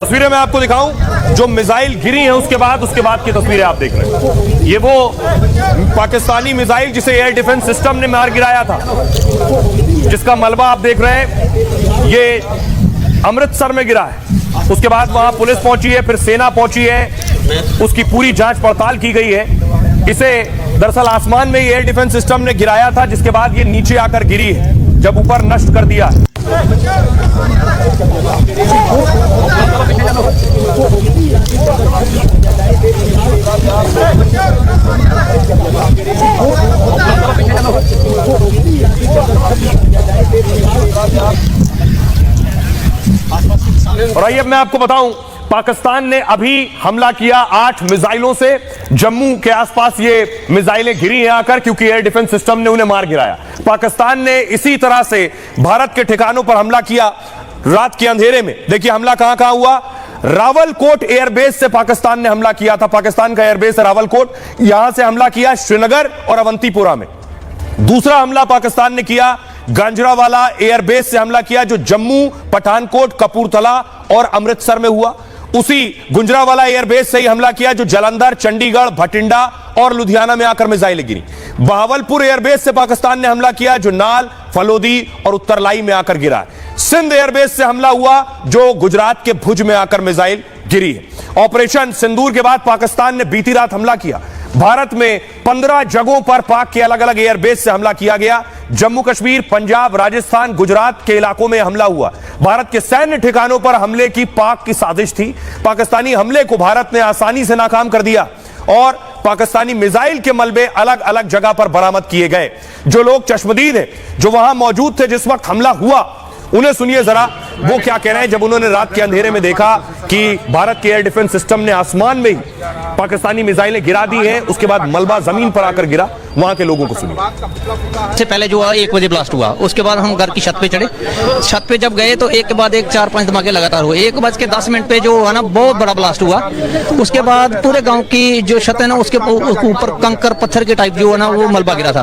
तस्वीरें मैं आपको दिखाऊं जो मिसाइल गिरी हैं उसके बाद की तस्वीरें आप देख रहे हैं। ये वो पाकिस्तानी मिसाइल जिसे एयर डिफेंस सिस्टम ने मार गिराया था, जिसका मलबा आप देख रहे हैं। ये अमृतसर में गिरा है। उसके बाद वहां पुलिस पहुंची है, फिर सेना पहुंची है, उसकी पूरी जांच पड़ताल की गई है। इसे दरअसल आसमान में ही एयर डिफेंस सिस्टम ने गिराया था, जिसके बाद ये नीचे आकर गिरी है जब ऊपर नष्ट कर दिया। और आइए मैं आपको बताऊं, पाकिस्तान ने अभी हमला किया 8 मिसाइलों से। जम्मू के आसपास ये मिसाइलें गिरी हैं आकर, क्योंकि एयर डिफेंस सिस्टम ने उन्हें मार गिराया। पाकिस्तान ने इसी तरह से भारत के ठिकानों पर हमला किया रात के अंधेरे में। देखिए हमला कहां कहां हुआ। रावलकोट एयरबेस से पाकिस्तान ने हमला किया था। पाकिस्तान का एयरबेस है रावलकोट, यहां से हमला किया श्रीनगर और अवंतीपोरा में। दूसरा हमला पाकिस्तान ने किया गांजरावाला एयरबेस से हमला किया, जो जम्मू, पठानकोट, कपूरथला और अमृतसर में हुआ। उसी गुंजरावाला एयरबेस से ही हमला किया जो जालंधर, चंडीगढ़, भटिंडा और लुधियाना में आकर मिसाइलें गिरी। बहावलपुर एयरबेस से पाकिस्तान ने हमला किया जो नाल, फलोदी और उत्तरलाई में आकर गिरा। सिंध एयरबेस से हमला हुआ जो गुजरात के भुज में आकर मिसाइल गिरी है। ऑपरेशन सिंदूर के बाद पाकिस्तान ने बीती रात हमला किया। भारत में 15 जगहों पर पाक के अलग अलग एयरबेस से हमला किया गया। जम्मू कश्मीर, पंजाब, राजस्थान, गुजरात के इलाकों में हमला हुआ। भारत के सैन्य ठिकानों पर हमले की पाक की साजिश थी। पाकिस्तानी हमले को भारत ने आसानी से नाकाम कर दिया और पाकिस्तानी मिसाइल के मलबे अलग अलग जगह पर बरामद किए गए। जो लोग चश्मदीद हैं, जो वहां मौजूद थे जिस वक्त हमला हुआ, उन्हें सुनिए जरा वो क्या कह रहे हैं जब उन्होंने रात के अंधेरे में देखा कि भारत के एयर डिफेंस सिस्टम ने आसमान में ही पाकिस्तानी मिसाइलें गिरा दी हैं। उसके बाद मलबा जमीन पर आकर गिरा। वहां के लोगों को सुनिए। से पहले जो 1 बजे ब्लास्ट हुआ, उसके बाद हम घर की छत पे चढ़े। छत पे जब गए तो एक के बाद एक 4-5 धमाके लगातार हुए। 1:10 पे जो है ना बहुत बड़ा ब्लास्ट हुआ। उसके बाद पूरे गांव की जो छत है ना, उसके ऊपर कंकर पत्थर के टाइप जो है ना वो मलबा गिरा था।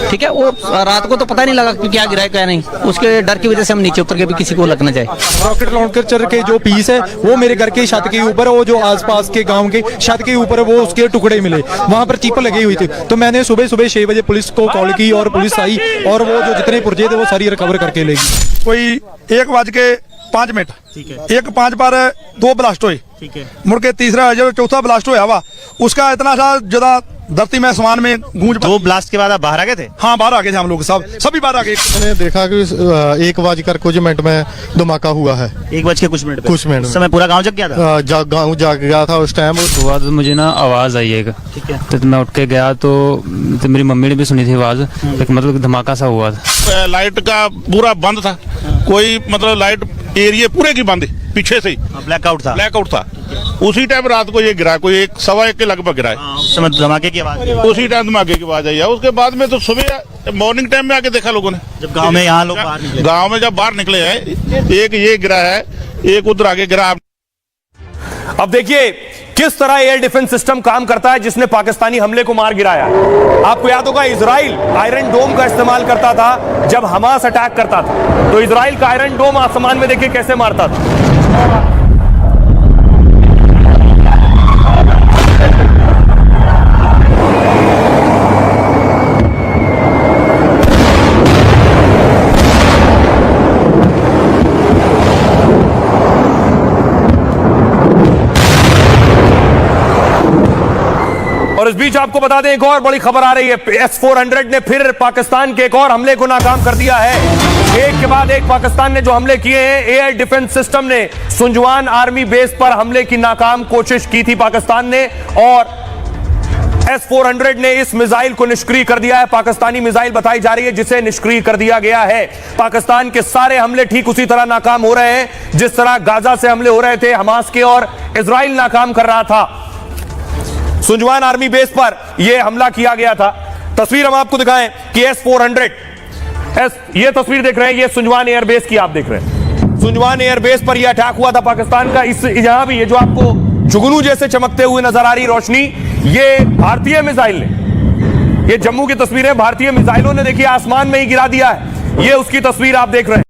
ठीक है, वो रात को तो पता नहीं लगा कि क्या गिरा है क्या नहीं। उसके डर की वजह से हम नीचे उतर के भी किसी को लग न जाए। रॉकेट लॉन्चर के जो पीस है वो मेरे घर के छत के ऊपर, वो जो आसपास के गांव के छत के ऊपर वो उसके टुकड़े मिले। वहां पर चीपर लगी हुई थी, तो मैंने सुबह 6 बजे पुलिस को कॉल की और पुलिस आई और वो जो जितने पुर्जे थे वो सारी रिकवर करके ले गई। कोई 1:05 ठीक है, 1:05 पर 2 ब्लास्ट हुए। ठीक है, मुड़ के तीसरा जो चौथा ब्लास्ट हुआ वा, उसका इतना सा ज्यादा धरती में आसमान में गूंज। 2 ब्लास्ट के बाद आप बाहर आ गए थे? हाँ, बाहर आ गए थे हम लोग, सभी बाहर आ गए। मैंने देखा कि 1:कुछ में धमाका हुआ है। 1:कुछ कुछ मिनट उस समय पूरा गांव जग गया था? गाँव जाग गया था उस टाइम। उसके बाद मुझे ना आवाज़ आई एक। ठीक है, तो मैं उठ के गया तो मेरी मम्मी ने भी सुनी थी आवाज़। एक मतलब धमाका सा हुआ था। लाइट का पूरा बंद था, कोई मतलब लाइट एरिया पूरे की बंद, पीछे से ही ब्लैकआउट था। उसी टाइम रात को ये गिरा, कोई 1:15 के लगभग गिरा है। उस समय धमाके की आवाज? उसी टाइम धमाके की आवाज आई है। उसके बाद में तो सुबह मॉर्निंग टाइम में आके देखा लोगों ने, जब गांव में यहाँ लोग बाहर निकले। गांव में जब बाहर निकले हैं, एक ये गिरा है, एक उधर आगे गिरा। अब देखिए किस तरह एयर डिफेंस सिस्टम काम करता है, जिसने पाकिस्तानी हमले को मार गिराया। आपको याद होगा इजराइल आयरन डोम का इस्तेमाल करता था जब हमास अटैक करता था। तो इजराइल का आयरन डोम आसमान में देखिए कैसे मारता था। और इस बीच आपको बता दें एक और बड़ी खबर आ रही है। S-400 ने फिर पाकिस्तान के एक और हमले को नाकाम कर दिया है। एक के बाद एक पाकिस्तान ने जो हमले किए हैं। एयर डिफेंस सिस्टम ने सुंजवान आर्मी बेस पर हमले की नाकाम कोशिश की थी पाकिस्तान ने, और S-400 ने इस मिसाइल को निष्क्रिय कर दिया है। पाकिस्तानी मिसाइल बताई जा रही है जिसे निष्क्रिय कर दिया गया है। पाकिस्तान के सारे हमले ठीक उसी तरह नाकाम हो रहे हैं जिस तरह गाजा से हमले हो रहे थे हमास के, और इजराइल नाकाम कर रहा था। सुंजवान आर्मी बेस पर यह हमला किया गया था। तस्वीर हम आपको दिखाएं कि S-400 ये तस्वीर देख रहे हैं, ये सुंजवान एयरबेस की आप देख रहे हैं। सुंजवान एयरबेस पर यह अटैक हुआ था पाकिस्तान का। इस यहां भी ये जो आपको जुगनू जैसे चमकते हुए नजर आ रही रोशनी, ये भारतीय मिसाइल ने, ये जम्मू की तस्वीरें भारतीय मिसाइलों ने देखिए आसमान में ही गिरा दिया है। ये उसकी तस्वीर आप देख रहे हैं।